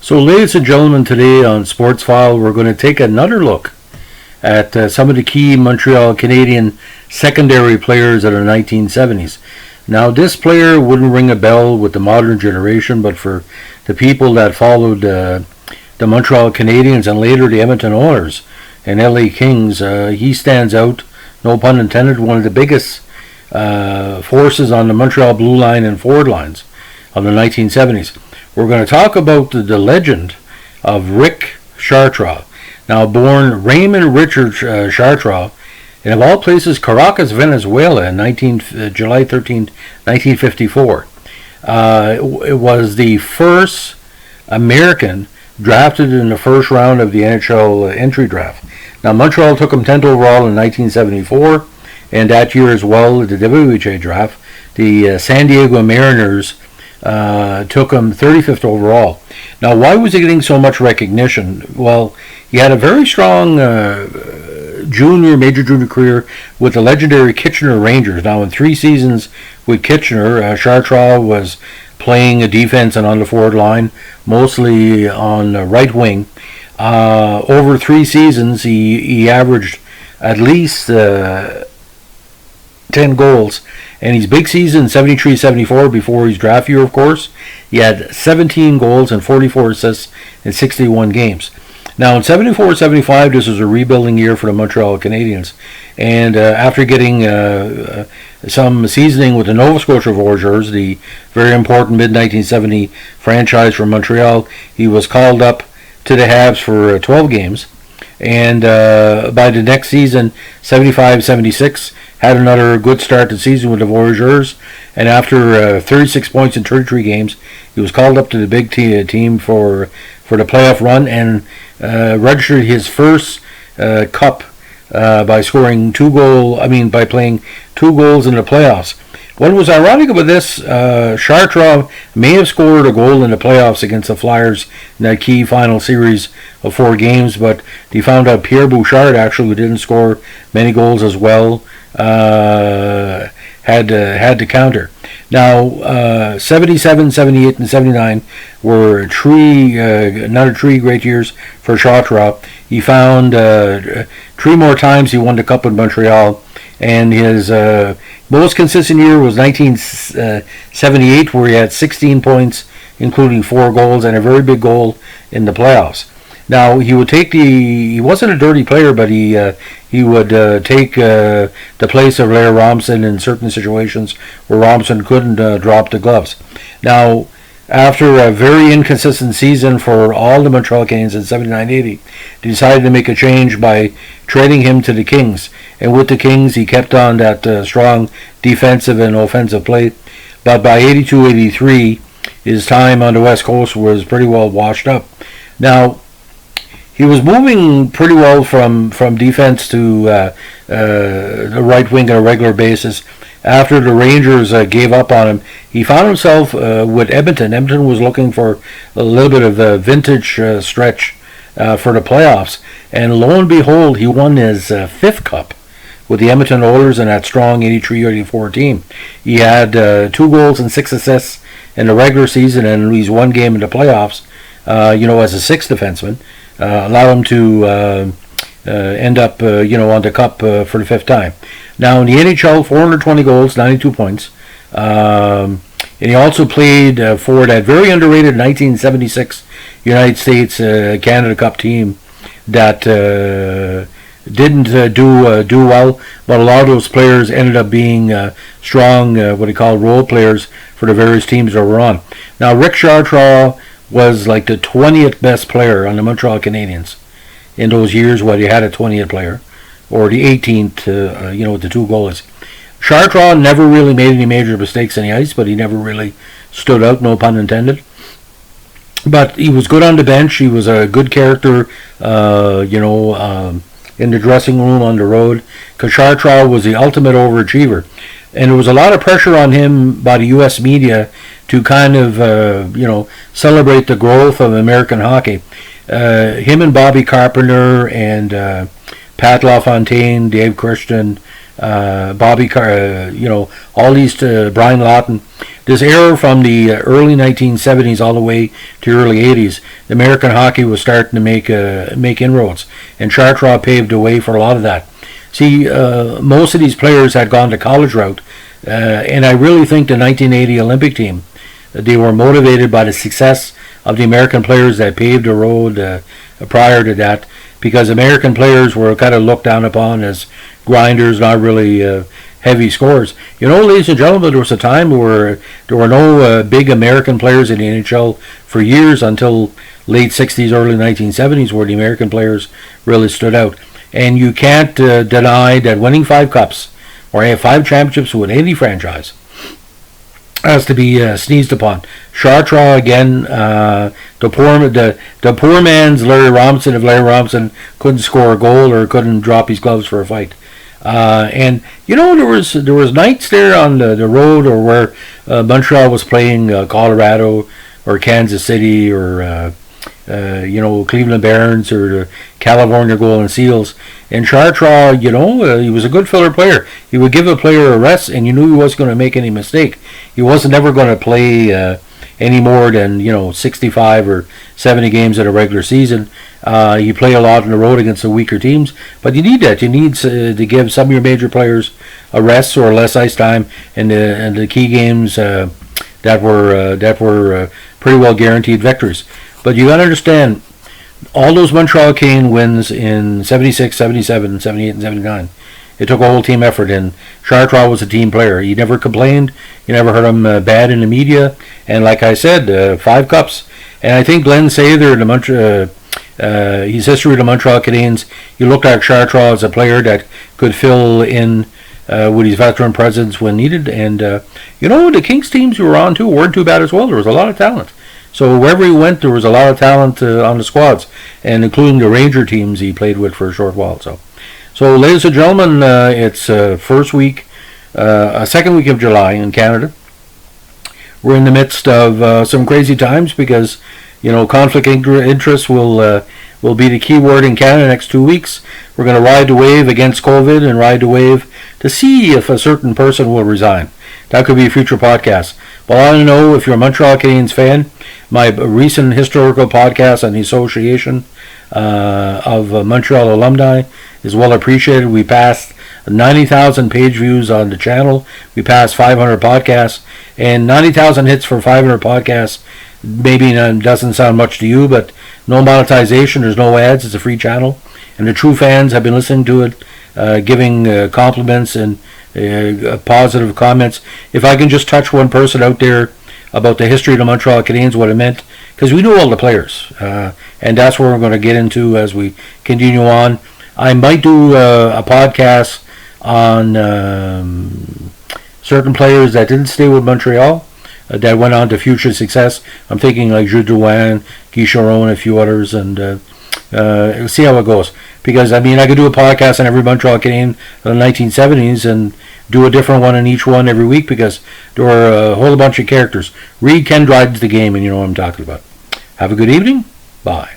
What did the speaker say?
So, ladies and gentlemen, today on Sports File, we're going to take another look at some of the key Montreal Canadian secondary players of the 1970s. Now, this player wouldn't ring a bell with the modern generation, but for the people that followed the Montreal Canadiens and later the Edmonton Oilers and LA Kings, he stands out, no pun intended, one of the biggest forces on the Montreal blue line and forward lines of the 1970s. We're going to talk about the legend of Rick Chartraw. Now, born Raymond Richard Chartraw, in of all places, Caracas, Venezuela, in July 13, 1954. It was the first American drafted in the first round of the NHL Entry Draft. Now, Montreal took him 10th overall in 1974, and that year as well, the WHA draft, the San Diego Mariners took him 35th overall. Now, why was he getting so much recognition? Well, he had a very strong major junior career with the legendary Kitchener Rangers. Now, in 3 seasons with Kitchener, Chartraw was playing a defense and on the forward line, mostly on the right wing. Over 3 seasons, he averaged at least 10 goals. And his big season, 73-74, before his draft year, of course, he had 17 goals and 44 assists in 61 games. Now, in 74-75, this was a rebuilding year for the Montreal Canadiens. And after getting some seasoning with the Nova Scotia Voyageurs, the very important mid-1970 franchise from Montreal, he was called up to the Habs for 12 games. And by the next season, 75-76, had another good start to the season with the Voyageurs. And after 36 points in 33 games, he was called up to the big team for the playoff run and registered his first cup by scoring by playing 2 goals in the playoffs. What was ironic about this, Chartraw may have scored a goal in the playoffs against the Flyers in that key final series of 4 games, but they found out Pierre Bouchard, actually, who didn't score many goals as well, had to counter. Now, 77, 78, and 79 were another 3 great years for Chartraw. He found 3 more times he won the Cup with Montreal, and his most consistent year was 1978, where he had 16 points, including 4 goals and a very big goal in the playoffs. Now, he wasn't a dirty player, but he would take the place of Larry Robson in certain situations where Robson couldn't drop the gloves. Now, after a very inconsistent season for all the Montreal Canadiens in 79-80, they decided to make a change by trading him to the Kings. And with the Kings, he kept on that strong defensive and offensive play. But by 82-83, his time on the West Coast was pretty well washed up. Now, he was moving pretty well from defense to the right wing on a regular basis. After the Rangers gave up on him, he found himself with Edmonton. Edmonton was looking for a little bit of a vintage stretch for the playoffs. And lo and behold, he won his 5th cup with the Edmonton Oilers and that strong 83-84 team. He had 2 goals and 6 assists in the regular season and he's 1 game in the playoffs, as a 6th defenseman. Allow him to end up, on the cup for the 5th time. Now, in the NHL, 420 goals, 92 points. And he also played for that very underrated 1976 United States Canada Cup team that didn't do well, but a lot of those players ended up being strong, what he called role players for the various teams that were on. Now, Rick Chartraw was like the 20th best player on the Montreal Canadiens in those years where they had a 20th player, or the 18th, with the 2 goalies. Chartraw never really made any major mistakes on the ice, but he never really stood out, no pun intended. But he was good on the bench. He was a good character, in the dressing room, on the road, because Chartraw was the ultimate overachiever. And there was a lot of pressure on him by the U.S. media to kind of, celebrate the growth of American hockey. Him and Bobby Carpenter and Pat LaFontaine, Dave Christian, Bobby Carr, all these Brian Lawton. This era from the early 1970s all the way to early 80s, American hockey was starting to make inroads, and Chartraw paved the way for a lot of that. See, most of these players had gone the college route, and I really think the 1980 Olympic team, they were motivated by the success of the American players that paved the road prior to that, because American players were kind of looked down upon as grinders, not really heavy scorers. Ladies and gentlemen, there was a time where there were no big American players in the NHL for years until late 60s, early 1970s, where the American players really stood out. And you can't deny that winning 5 cups or 5 championships with any franchise has to be sneezed upon. Chartraw again, the poor man's Larry Robinson, if Larry Robinson couldn't score a goal or couldn't drop his gloves for a fight. And there was nights there on the road, or where Montreal was playing Colorado or Kansas City or Cleveland Barons or the California Golden Seals. And Chartraw, he was a good filler player. He would give a player a rest, and you knew he wasn't going to make any mistake. He wasn't never going to play any more than 65 or 70 games in a regular season. You play a lot on the road against the weaker teams, but you need that. You need to give some of your major players a rest or less ice time, and the key games that were pretty well guaranteed victories. But you got to understand, all those Montreal Canadiens wins in 76, 77, 78, and 79, it took a whole team effort, and Chartraw was a team player. He never complained. You never heard him bad in the media. And like I said, 5 cups. And I think Glenn Sather, his history of the Montreal Canadiens, he looked at Chartraw as a player that could fill in with his veteran presence when needed. And, the Kings teams who were on too weren't too bad as well. There was a lot of talent. So wherever he went, there was a lot of talent on the squads, and including the Ranger teams he played with for a short while. So ladies and gentlemen, it's second week of July in Canada. We're in the midst of some crazy times because, conflict interest will be the key word in Canada next 2 weeks. We're going to ride the wave against COVID and ride the wave to see if a certain person will resign. That could be a future podcast. But I want to know if you're a Montreal Canadiens fan. My recent historical podcast on the Association of Montreal Alumni is well appreciated. We passed 90,000 page views on the channel. We passed 500 podcasts. And 90,000 hits for 500 podcasts maybe doesn't sound much to you, but no monetization, there's no ads, it's a free channel. And the true fans have been listening to it, giving compliments and positive comments. If I can just touch one person out there about the history of the Montreal Canadiens, what it meant, because we know all the players, and that's where we're going to get into as we continue on. I might do a podcast on certain players that didn't stay with Montreal, that went on to future success. I'm thinking like Jules Drouin, Guy Charon, a few others, and see how it goes. Because, I could do a podcast on every Montreal Canadian in the 1970s and do a different one in each one every week, because there were a whole bunch of characters. Read Ken Dryden's The Game, and you know what I'm talking about. Have a good evening. Bye.